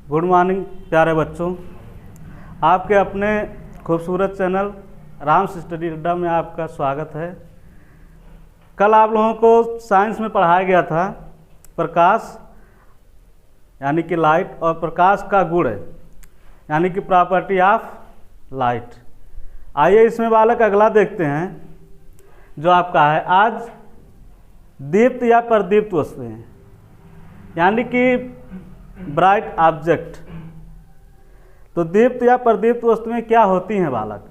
Good morning प्यारे बच्चों, आपके अपने खूबसूरत चैनल राम्स स्टडी अड्डा में आपका स्वागत है। कल आप लोगों को साइंस में पढ़ाया गया था प्रकाश यानी कि लाइट और प्रकाश का गुण यानी कि प्रॉपर्टी ऑफ लाइट। आइए इसमें बालक अगला देखते हैं जो आपका है आज दीप्त या प्रदीप्त वस्तुएं यानी कि ब्राइट ऑब्जेक्ट। तो दीप्त या प्रदीप्त वस्तुएं क्या होती हैं बालक?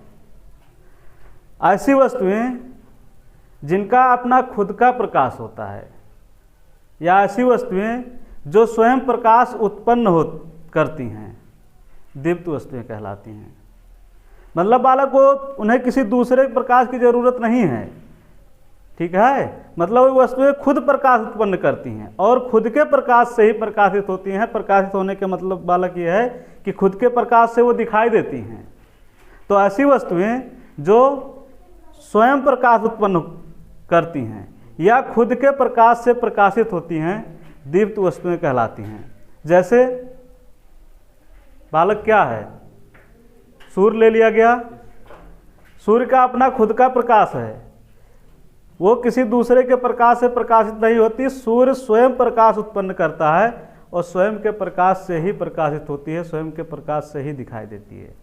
ऐसी वस्तुएं जिनका अपना खुद का प्रकाश होता है या ऐसी वस्तुएं जो स्वयं प्रकाश उत्पन्न करती हैं दीप्त वस्तुएं कहलाती हैं। मतलब बालक को उन्हें किसी दूसरे प्रकाश की ज़रूरत नहीं है, ठीक है। मतलब वो वस्तुएं खुद प्रकाश उत्पन्न करती हैं और खुद के प्रकाश से ही प्रकाशित होती हैं। प्रकाशित होने के मतलब बालक ये है कि खुद के प्रकाश से वो दिखाई देती हैं। तो ऐसी वस्तुएं जो स्वयं प्रकाश उत्पन्न करती हैं या खुद के प्रकाश से प्रकाशित होती हैं दीप्त वस्तुएं कहलाती हैं। जैसे बालक क्या है, सूर्य ले लिया गया। सूर्य का अपना खुद का प्रकाश है, वो किसी दूसरे के प्रकाश से प्रकाशित नहीं होती। सूर्य स्वयं प्रकाश उत्पन्न करता है और स्वयं के प्रकाश से ही प्रकाशित होती है, स्वयं के प्रकाश से ही दिखाई देती है।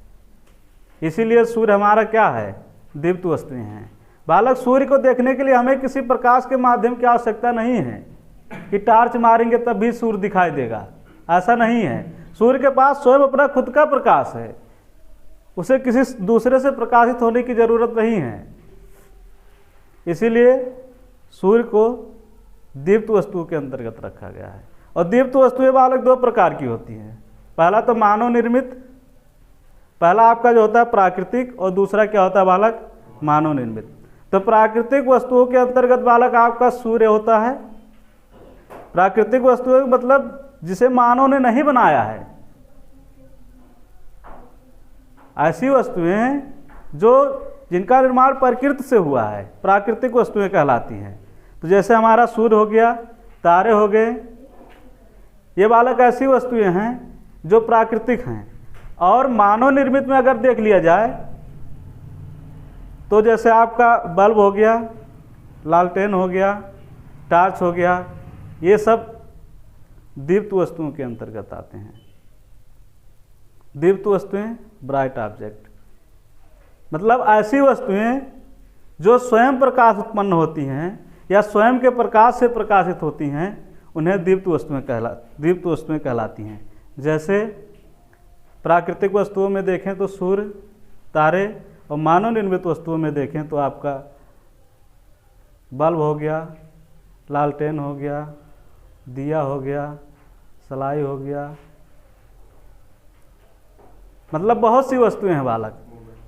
इसीलिए सूर्य हमारा क्या है, दीप्त वस्तुएं हैं। बालक सूर्य को देखने के लिए हमें किसी प्रकाश के माध्यम की आवश्यकता नहीं है कि टॉर्च मारेंगे तब भी सूर्य दिखाई देगा, ऐसा नहीं है। सूर्य के पास स्वयं अपना खुद का प्रकाश है, उसे किसी दूसरे से प्रकाशित होने की जरूरत नहीं है। इसीलिए सूर्य को दीप्त वस्तु के अंतर्गत रखा गया है। और दीप्त वस्तुएं बालक दो प्रकार की होती हैं। पहला तो मानव निर्मित, पहला आपका जो होता है प्राकृतिक और दूसरा क्या होता है बालक, मानव निर्मित। तो प्राकृतिक वस्तुओं के अंतर्गत बालक आपका सूर्य होता है। प्राकृतिक वस्तुएं मतलब जिसे मानव ने नहीं बनाया है, ऐसी वस्तुएं जो जिनका निर्माण प्रकृति से हुआ है प्राकृतिक वस्तुएं कहलाती हैं। तो जैसे हमारा सूर्य हो गया, तारे हो गए, ये बालक ऐसी वस्तुएं हैं जो प्राकृतिक हैं। और मानव निर्मित में अगर देख लिया जाए तो जैसे आपका बल्ब हो गया, लालटेन हो गया, टॉर्च हो गया, ये सब दीप्त वस्तुओं के अंतर्गत आते हैं। दीप्त वस्तुएं ब्राइट ऑब्जेक्ट मतलब ऐसी वस्तुएं जो स्वयं प्रकाश उत्पन्न होती हैं या स्वयं के प्रकाश से प्रकाशित होती हैं, उन्हें दीप्त वस्तुएं कहलाती हैं। जैसे प्राकृतिक वस्तुओं में देखें तो सूर्य, तारे, और मानव निर्मित वस्तुओं में देखें तो आपका बल्ब हो गया, लालटेन हो गया, दिया हो गया, सलाई हो गया, मतलब बहुत सी वस्तुएं हैं बालक।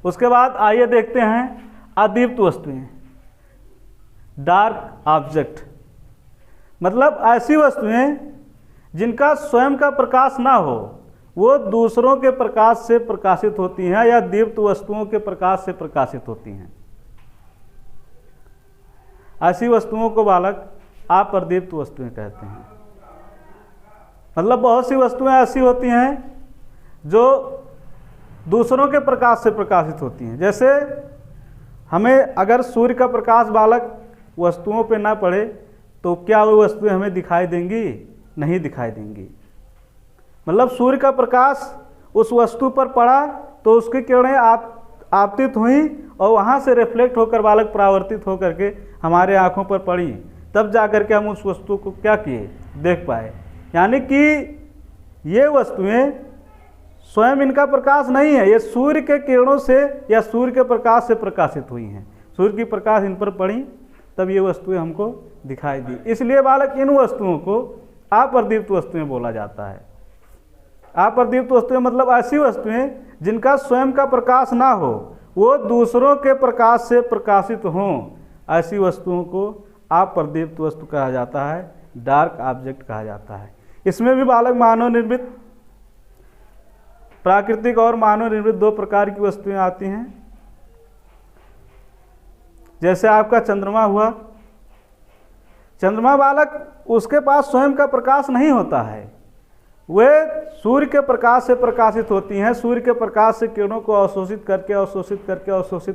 उसके बाद आइए देखते हैं अदीप्त वस्तुएं, डार्क ऑब्जेक्ट। मतलब ऐसी वस्तुएं जिनका स्वयं का प्रकाश ना हो, वो दूसरों के प्रकाश से प्रकाशित होती हैं या दीप्त वस्तुओं के प्रकाश से प्रकाशित होती हैं। ऐसी वस्तुओं को बालक अप्रदीप्त वस्तुएं कहते हैं। मतलब बहुत सी वस्तुएं ऐसी होती हैं जो दूसरों के प्रकाश से प्रकाशित होती हैं। जैसे हमें अगर सूर्य का प्रकाश बालक वस्तुओं पे ना पड़े तो क्या वो वस्तुएं हमें दिखाई देंगी? नहीं दिखाई देंगी। मतलब सूर्य का प्रकाश उस वस्तु पर पड़ा तो उसकी किरणें आपतित हुई और वहाँ से रिफ्लेक्ट होकर बालक परावर्तित होकर के हमारे आँखों पर पड़ी, तब जा कर के हम उस वस्तु को क्या किए, देख पाए। यानी कि ये वस्तुएं स्वयं इनका प्रकाश नहीं है, ये सूर्य के किरणों से या सूर्य के प्रकाश से प्रकाशित हुई हैं। सूर्य की प्रकाश इन पर पड़ी तब ये वस्तुएं हमको दिखाई दी। इसलिए बालक इन वस्तुओं को अप्रदीप्त वस्तुएं बोला जाता है। अप्रदीप्त वस्तुएं मतलब ऐसी वस्तुएं जिनका स्वयं का प्रकाश ना हो, वो दूसरों के प्रकाश से प्रकाशित हों, ऐसी वस्तुओं को अप्रदीप्त वस्तु कहा जाता है, डार्क ऑब्जेक्ट कहा जाता है। इसमें भी बालक मानव निर्मित, प्राकृतिक और मानव निर्मित दो प्रकार की वस्तुएं आती हैं। जैसे आपका चंद्रमा हुआ, चंद्रमा बालक उसके पास स्वयं का प्रकाश नहीं होता है, वे सूर्य के प्रकाश से प्रकाशित होती हैं। सूर्य के प्रकाश से किरणों को अवशोषित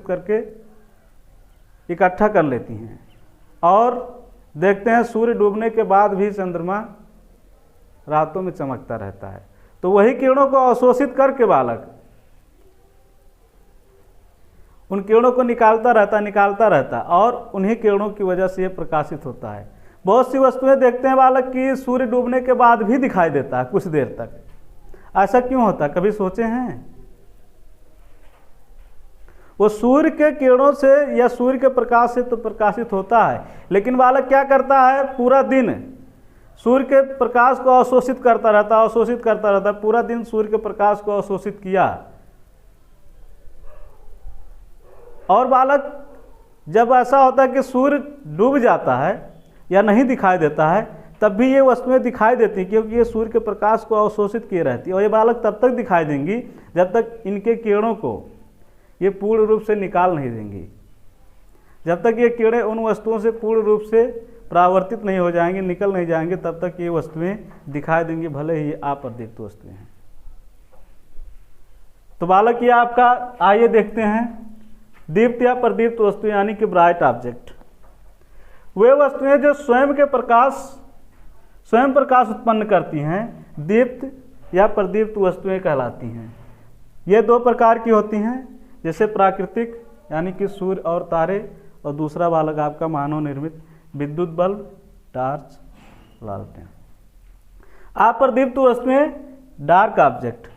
करके इकट्ठा कर लेती हैं। और देखते हैं सूर्य डूबने के बाद भी चंद्रमा रातों में चमकता रहता है। तो वही किरणों को अवशोषित करके बालक उन किरणों को निकालता रहता और उन्हीं किरणों की वजह से ये प्रकाशित होता है। बहुत सी वस्तुएं देखते हैं बालक कि सूर्य डूबने के बाद भी दिखाई देता है कुछ देर तक। ऐसा क्यों होता है, कभी सोचे हैं? वो सूर्य के किरणों से या सूर्य के प्रकाश से तो प्रकाशित होता है, लेकिन बालक क्या करता है, पूरा दिन सूर्य के प्रकाश को अवशोषित करता रहता है। पूरा दिन सूर्य के प्रकाश को अवशोषित किया, और बालक जब ऐसा होता है कि सूर्य डूब जाता है या नहीं दिखाई देता है, तब भी ये वस्तुएं दिखाई देती हैं, क्योंकि ये सूर्य के प्रकाश को अवशोषित किए रहती है। और ये बालक तब तक दिखाई देंगी जब तक इनके किरणों को ये पूर्ण रूप से निकाल नहीं देंगी। जब तक ये किरणें उन वस्तुओं से पूर्ण रूप से परावर्तित नहीं हो जाएंगे, निकल नहीं जाएंगे, तब तक ये वस्तुएं दिखाई देंगी, भले ही अप्रदीप्त वस्तुएं हैं। तो बालक ये आपका, आइए देखते हैं दीप्त या प्रदीप्त वस्तु यानी कि ब्राइट ऑब्जेक्ट। वे वस्तुएं जो स्वयं प्रकाश उत्पन्न करती हैं दीप्त या प्रदीप्त वस्तुएं कहलाती हैं। ये दो प्रकार की होती हैं, जैसे प्राकृतिक यानी कि सूर्य और तारे, और दूसरा बालक आपका मानव निर्मित विद्युत बल्ब, टॉर्च, लालटेन। अप्रदीप्त वस्तुएं डार्क ऑब्जेक्ट,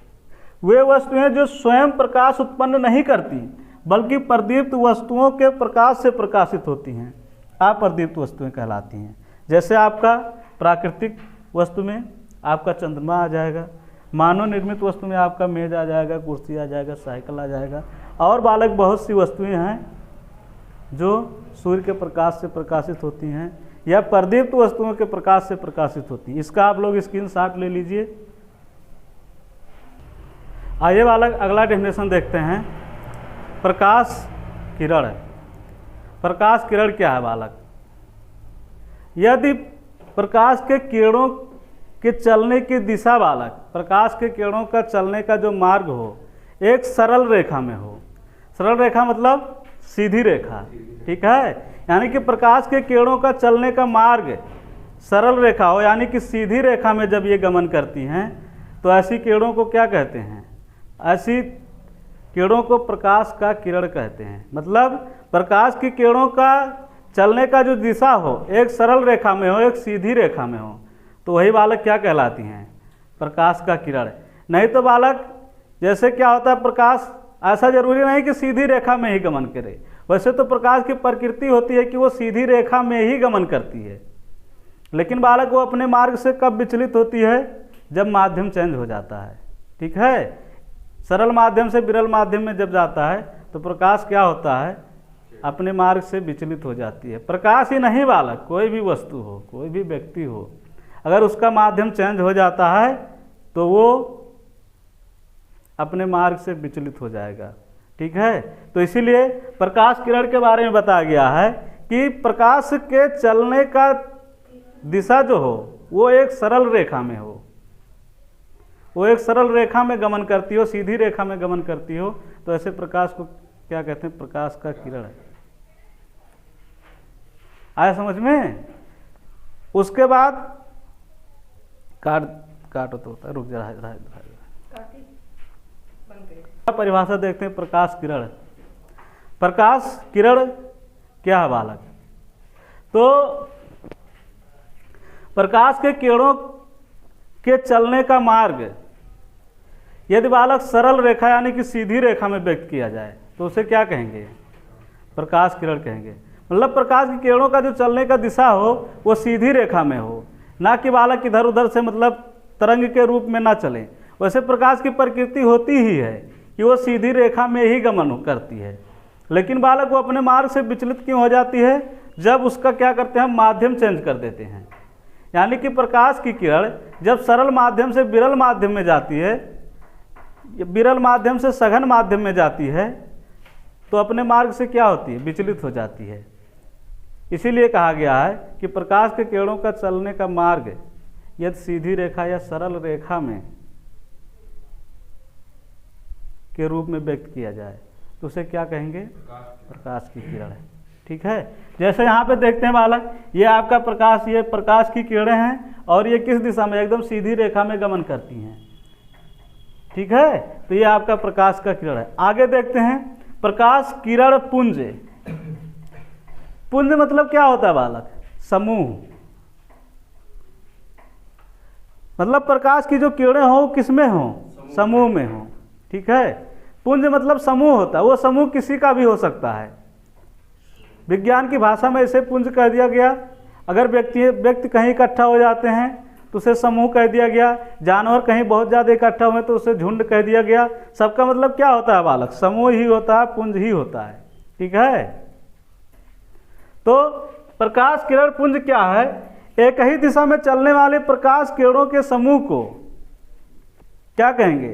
वे वस्तुएं जो स्वयं प्रकाश उत्पन्न नहीं करती बल्कि प्रदीप्त वस्तुओं के प्रकाश से प्रकाशित होती हैं, अप्रदीप्त वस्तुएं कहलाती हैं। जैसे आपका प्राकृतिक वस्तु में आपका चंद्रमा आ जाएगा, मानव निर्मित वस्तु में आपका मेज आ जाएगा, कुर्सी आ जाएगा, साइकिल आ जाएगा, और बालक बहुत सी वस्तुएं हैं जो सूर्य के प्रकाश से प्रकाशित होती हैं या प्रदीप्त वस्तुओं के प्रकाश से प्रकाशित होती हैं। इसका आप लोग स्क्रीनशॉट ले लीजिए। आइए बालक अगला डेफिनेशन देखते हैं, प्रकाश किरण। प्रकाश किरण क्या है बालक? यदि प्रकाश के किरणों के चलने की दिशा बालक, प्रकाश के किरणों का चलने का जो मार्ग हो एक सरल रेखा में हो। सरल रेखा मतलब सीधी रेखा, ठीक है। यानी कि प्रकाश के किरणों का चलने का मार्ग सरल रेखा हो, यानी कि सीधी रेखा में जब ये गमन करती हैं तो ऐसी किरणों को क्या कहते हैं? ऐसी किरणों को प्रकाश का किरण कहते हैं। मतलब प्रकाश की किरणों का चलने का जो दिशा हो एक सरल रेखा में हो, एक सीधी रेखा में हो, तो वही बालक क्या कहलाती हैं? प्रकाश का किरण। नहीं तो बालक जैसे क्या होता है, प्रकाश ऐसा जरूरी नहीं कि सीधी रेखा में ही गमन करे। वैसे तो प्रकाश की प्रकृति होती है कि वो सीधी रेखा में ही गमन करती है, लेकिन बालक वो अपने मार्ग से कब विचलित होती है? जब माध्यम चेंज हो जाता है, ठीक है। सरल माध्यम से विरल माध्यम में जब जाता है तो प्रकाश क्या होता है? अपने मार्ग से विचलित हो जाती है। प्रकाश ही नहीं बालक, कोई भी वस्तु हो, कोई भी व्यक्ति हो, अगर उसका माध्यम चेंज हो जाता है तो वो अपने मार्ग से विचलित हो जाएगा, ठीक है। तो इसीलिए प्रकाश किरण के बारे में बताया गया है कि प्रकाश के चलने का दिशा जो हो वो एक सरल रेखा में हो, वो एक सरल रेखा में गमन करती हो, सीधी रेखा में गमन करती हो, तो ऐसे प्रकाश को क्या कहते हैं? प्रकाश का किरण। आया समझ में? उसके बाद काटो तो होता है, रुक जा, परिभाषा देखते हैं प्रकाश किरण। प्रकाश किरण क्या है बालक? तो प्रकाश के किरणों के चलने का मार्ग यदि बालक सरल रेखा यानी कि सीधी रेखा में व्यक्त किया जाए तो उसे क्या कहेंगे? प्रकाश किरण कहेंगे। मतलब प्रकाश की किरणों का जो चलने का दिशा हो वो सीधी रेखा में हो, ना कि बालक इधर उधर से मतलब तरंग के रूप में ना चले। वैसे प्रकाश की प्रकृति होती ही है कि वो सीधी रेखा में ही गमन करती है, लेकिन बालक वो अपने मार्ग से विचलित क्यों हो जाती है? जब उसका क्या करते हैं? माध्यम चेंज कर देते हैं। यानी कि प्रकाश की किरण जब सरल माध्यम से विरल माध्यम में जाती है, विरल माध्यम से सघन माध्यम में जाती है, तो अपने मार्ग से क्या होती है? विचलित हो जाती है। इसीलिए कहा गया है कि प्रकाश के किरणों का चलने का मार्ग यदि सीधी रेखा या सरल रेखा में के रूप में व्यक्त किया जाए तो उसे क्या कहेंगे? प्रकाश की किरण है। ठीक है, जैसे यहाँ पे देखते हैं बालक, ये आपका प्रकाश, ये प्रकाश की किरणें हैं और ये किस दिशा में? एकदम सीधी रेखा में गमन करती हैं। ठीक है, तो ये आपका प्रकाश का किरण है। आगे देखते हैं प्रकाश किरण पुंज। पुंज मतलब क्या होता है बालक? समूह। मतलब प्रकाश की जो किरणें हो किस में हो? समूह में हो। ठीक है, पुंज मतलब समूह होता है, वो समूह किसी का भी हो सकता है। विज्ञान की भाषा में इसे पुंज कह दिया गया। अगर व्यक्ति कहीं इकट्ठा हो जाते हैं तो उसे समूह कह दिया गया। जानवर कहीं बहुत ज़्यादा इकट्ठा हुए तो उसे झुंड कह दिया गया। सबका मतलब क्या होता है बालक? समूह ही होता है, पुंज ही होता है। ठीक है, तो प्रकाश किरण पुंज क्या है? एक ही दिशा में चलने वाले प्रकाश किरणों के समूह को क्या कहेंगे?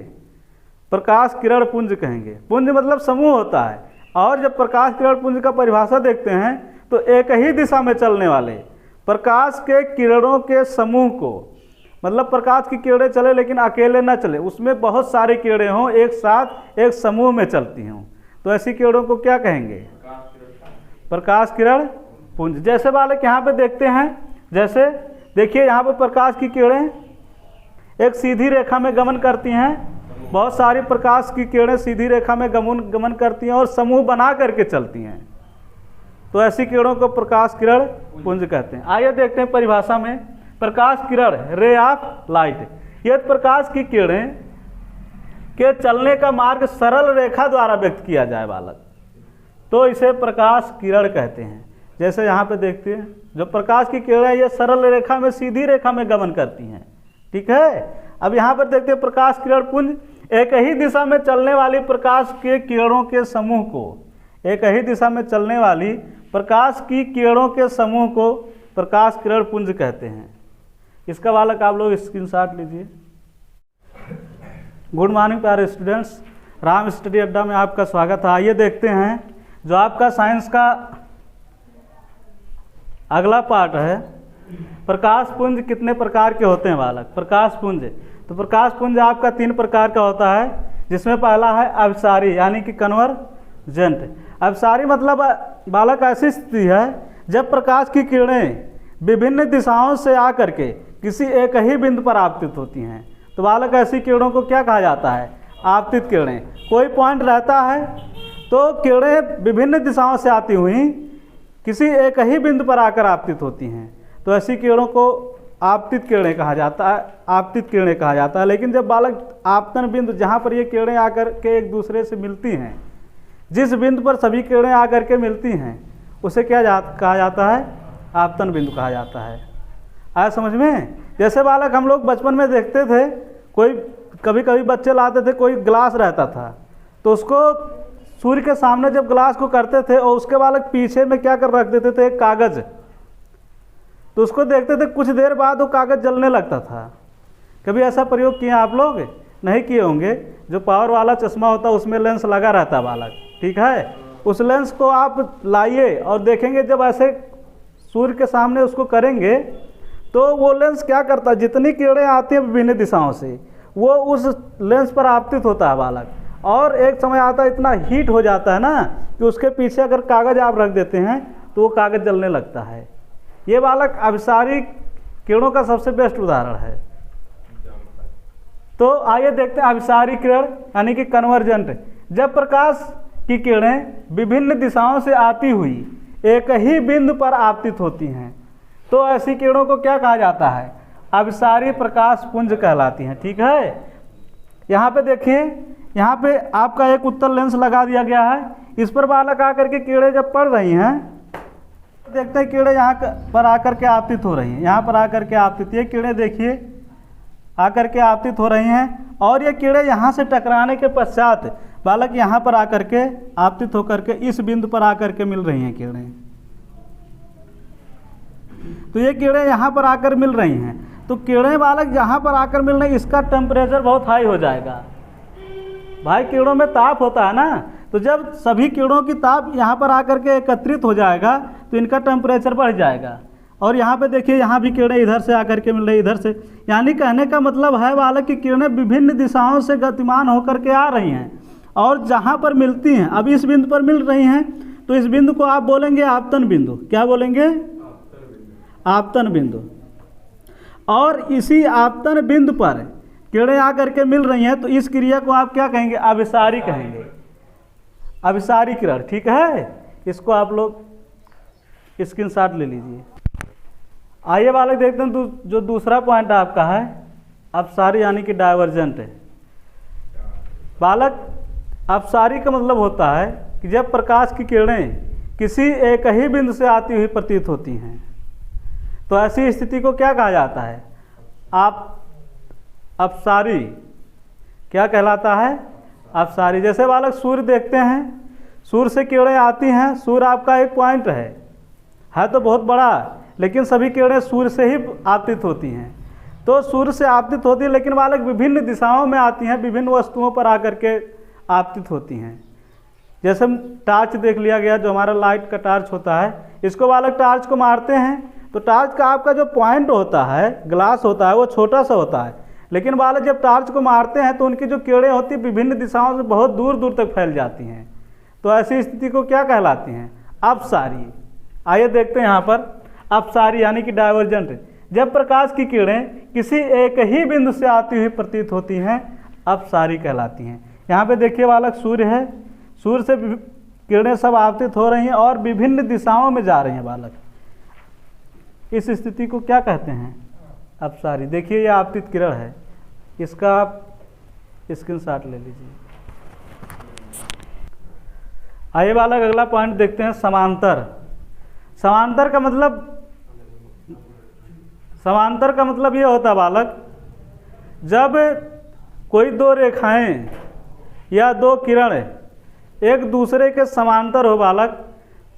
प्रकाश किरण पुंज कहेंगे। पुंज मतलब समूह होता है। और जब प्रकाश किरण पुंज का परिभाषा देखते हैं तो एक ही दिशा में चलने वाले प्रकाश के किरणों के समूह को, मतलब प्रकाश की किरणें चले लेकिन अकेले न चले, उसमें बहुत सारी किरणें हों एक साथ एक समूह में चलती हों, तो ऐसी किरणों को क्या कहेंगे? प्रकाश किरण पुंज। जैसे बालक यहाँ पे देखते हैं, जैसे देखिए यहाँ पे प्रकाश की किरणें एक सीधी रेखा में गमन करती हैं। बहुत सारी प्रकाश की किरणें सीधी रेखा में गमन करती हैं और समूह बना करके चलती हैं, तो ऐसी किरणों को प्रकाश किरण पुंज कहते हैं। आइए देखते हैं परिभाषा में। प्रकाश किरण, रे ऑफ लाइट, यदि प्रकाश की किरणें के चलने का मार्ग सरल रेखा द्वारा व्यक्त किया जाए बालक, तो इसे प्रकाश किरण कहते हैं। जैसे यहाँ पे देखते हैं, जो प्रकाश की किरणें ये सरल रेखा में, सीधी रेखा में गमन करती हैं। ठीक है, अब यहाँ पर देखते हैं प्रकाश किरण पुंज, एक ही दिशा में चलने वाली प्रकाश के किरणों के समूह को, एक ही दिशा में चलने वाली प्रकाश की किरणों के समूह को प्रकाश किरण पुंज कहते हैं। इसका बालक आप लोग स्क्रीनशॉट लीजिए। गुड मॉर्निंग प्यारे स्टूडेंट्स, राम स्टडी अड्डा में आपका स्वागत है। आइए देखते हैं जो आपका साइंस का अगला पार्ट है, प्रकाश पुंज कितने प्रकार के होते हैं बालक? प्रकाश पुंज, तो प्रकाश पुंज आपका 3 प्रकार का होता है, जिसमें पहला है अभिसारी यानी कि कन्वर्जेंट। अभिसारी मतलब बालक ऐसी स्थिति है जब प्रकाश की किरणें विभिन्न दिशाओं से आकर के किसी एक ही बिंदु पर आपतित होती हैं, तो बालक ऐसी किरणों को क्या कहा जाता है? आपतित किरणें। कोई पॉइंट रहता है तो किरणें विभिन्न दिशाओं से आती हुई किसी एक ही बिंदु पर आकर आपतित होती हैं, तो ऐसी किरणों को आपतित किरणें कहा जाता है, आपतित किरणें कहा जाता है। लेकिन जब बालक आपतन बिंदु, जहाँ पर ये किरणें आकर के एक दूसरे से मिलती हैं, जिस बिंदु पर सभी किरणें आकर के मिलती हैं, उसे क्या कहा जाता है? आपतन बिंदु कहा जाता है। आया समझ में? जैसे बालक हम लोग बचपन में देखते थे, कोई कभी कभी बच्चे लाते थे, कोई ग्लास रहता था तो उसको सूर्य के सामने जब ग्लास को करते थे और उसके बालक पीछे में क्या कर रख देते थे? एक कागज़, तो उसको देखते थे, कुछ देर बाद वो कागज़ जलने लगता था। कभी ऐसा प्रयोग किए आप लोग? नहीं किए होंगे। जो पावर वाला चश्मा होता है उसमें लेंस लगा रहता है बालक, ठीक है, उस लेंस को आप लाइए और देखेंगे, जब ऐसे सूर्य के सामने उसको करेंगे तो वो लेंस क्या करता है? जितनी किरणें आती हैं विभिन्न दिशाओं से, वो उस लेंस पर आपतित होता है बालक, और एक समय आता है इतना हीट हो जाता है ना कि उसके पीछे अगर कागज़ आप रख देते हैं तो वो कागज़ जलने लगता है। ये बालक अभिसारी किरणों का सबसे बेस्ट उदाहरण है। तो आइए देखते हैं अभिसारी किरण यानी कि कन्वर्जेंट। जब प्रकाश की किरणें विभिन्न दिशाओं से आती हुई एक ही बिंदु पर आपतित होती हैं, तो ऐसी किरणों को क्या कहा जाता है? अभिसारी प्रकाश पुंज कहलाती हैं। ठीक है, यहाँ पे देखिए, यहाँ पे आपका एक उत्तल लेंस लगा दिया गया है, इस पर बालक आकर के किरणें जब पड़ रही हैं, देखते हैं किरणें यहाँ पर आकर के आपतित हो रही हैं, यहाँ पर आकर के आपतित, ये किरणें देखिए आकर के आपतित हो रही हैं, और ये किरणें यहाँ से टकराने के पश्चात बालक यहाँ पर आकर के आपतित होकर के इस बिंदु पर आकर के मिल रही हैं किरणें। तो ये किरणें यहाँ पर आकर मिल रही हैं, तो किरणें बालक यहाँ पर आकर मिल रही, इसका टेम्परेचर बहुत हाई हो जाएगा। भाई किरणों में ताप होता है ना, तो जब सभी किरणों की ताप यहाँ पर आकर के एकत्रित हो जाएगा तो इनका टेम्परेचर बढ़ जाएगा, और यहाँ पे देखिए यहाँ भी किरणें इधर से आकर के मिल रही इधर से, यानी कहने का मतलब है बालक कि किरणें विभिन्न दिशाओं से गतिमान होकर के आ रही हैं और जहाँ पर मिलती हैं, अब इस बिंदु पर मिल रही हैं तो इस बिंदु को आप बोलेंगे आपतन बिंदु। क्या बोलेंगे? आपतन बिंदु। और इसी आपतन बिंदु पर किरणें आकर के मिल रही हैं तो इस क्रिया को आप क्या कहेंगे? अभिसारी कहेंगे, अभिसारी किरण। ठीक है, इसको आप लोग स्क्रीनशॉट ले लीजिए। आइए बालक देखते हैं जो दूसरा पॉइंट आपका है अपसारी यानी कि डाइवर्जेंट है। बालक अपसारी का मतलब होता है कि जब प्रकाश की किरणें किसी एक ही बिंदु से आती हुई प्रतीत होती हैं तो ऐसी स्थिति को क्या कहा जाता है? अपसारी। क्या कहलाता है? अपसारी। जैसे बालक सूर्य देखते हैं, सूर्य से किरणें आती हैं, सूर्य आपका एक पॉइंट है तो बहुत बड़ा, लेकिन सभी किरणें सूर्य से ही आपतित होती हैं। तो सूर्य से आपतित होती है लेकिन बालक विभिन्न दिशाओं में आती हैं, विभिन्न वस्तुओं पर आकर के आपतित होती हैं। जैसे टार्च देख लिया गया, जो हमारा लाइट का टार्च होता है, इसको बालक टार्च को मारते हैं तो टार्च का आपका जो पॉइंट होता है, ग्लास होता है, वो छोटा सा होता है, लेकिन बालक जब टार्च को मारते हैं तो उनकी जो किरणें होती हैं विभिन्न दिशाओं से बहुत दूर दूर तक फैल जाती हैं। तो ऐसी स्थिति को क्या कहलाती हैं? अपसारी। आइए देखते हैं यहाँ पर अपसारी यानी कि डाइवर्जेंट। जब प्रकाश की किरणें किसी एक ही बिंदु से आती हुई प्रतीत होती हैं, अपसारी कहलाती हैं। यहाँ पे देखिए बालक सूर्य है, सूर्य से किरणें सब आपतित हो रही हैं और विभिन्न दिशाओं में जा रही हैं बालक। इस स्थिति को क्या कहते हैं? अपसारी। देखिए ये आपतित किरण है, इसका आप स्क्रीनशॉट ले लीजिए। आइए बालक अगला पॉइंट देखते हैं, समांतर। समांतर का मतलब ये होता है बालक, जब कोई दो रेखाएं या दो किरण एक दूसरे के समांतर हो बालक।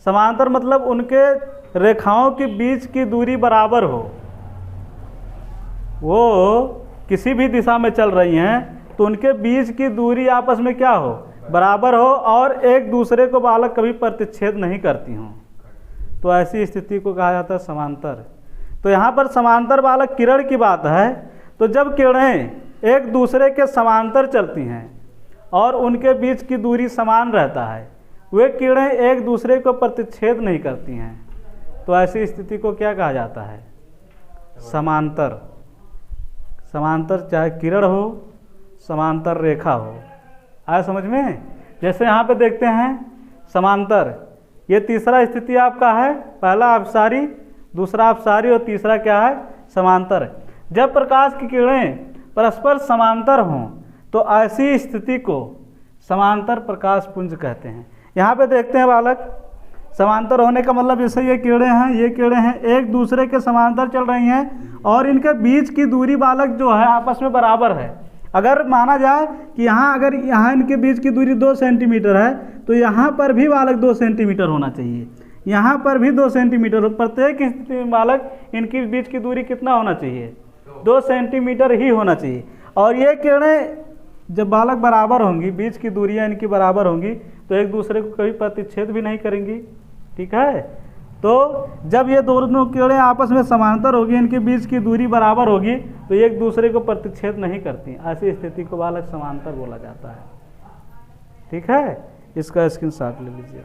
समांतर मतलब उनके रेखाओं के बीच की दूरी बराबर हो, वो किसी भी दिशा में चल रही हैं तो उनके बीच की दूरी आपस में क्या हो? बराबर हो और एक दूसरे को बालक कभी प्रतिच्छेद नहीं करती हों, तो ऐसी स्थिति को कहा जाता है समांतर। तो यहाँ पर समांतर बालक किरण की बात है, तो जब किरणें एक दूसरे के समांतर चलती हैं और उनके बीच की दूरी समान रहता है, वे किरणें एक दूसरे को प्रतिच्छेद नहीं करती हैं, तो ऐसी स्थिति को क्या कहा जाता है? समांतर। समांतर चाहे किरण हो, समांतर रेखा हो। आया समझ में? जैसे यहाँ पे देखते हैं समांतर, ये तीसरा स्थिति आपका है, पहला अपसारी, दूसरा अपसारी और तीसरा क्या है? समांतर। जब प्रकाश की किरणें परस्पर समांतर हों तो ऐसी स्थिति को समांतर प्रकाश पुंज कहते हैं। यहाँ पे देखते हैं बालक, समांतर होने का मतलब जैसे ये किरणें हैं, ये किरणें हैं, एक दूसरे के समांतर चल रही हैं और इनके बीच की दूरी बालक जो है आपस में बराबर है। अगर माना जाए कि अगर यहाँ इनके बीच की दूरी 2 सेंटीमीटर है तो यहाँ पर भी बालक 2 सेंटीमीटर होना चाहिए, यहाँ पर भी 2 सेंटीमीटर। प्रत्येक स्थिति में बालक इनके बीच की दूरी कितना होना चाहिए? 2 सेंटीमीटर ही होना चाहिए। और ये किरणें जब बालक बराबर होंगी, बीच की दूरियां इनकी बराबर होंगी, तो एक दूसरे को कभी प्रतिच्छेद भी नहीं करेंगी। ठीक है, तो जब ये दोनों किरणें आपस में समांतर होगी, इनके बीच की दूरी बराबर होगी, तो एक दूसरे को प्रतिच्छेद नहीं करती। ऐसी स्थिति को बालक समांतर बोला जाता है। ठीक है, इसका स्क्रीनशॉट ले लीजिए।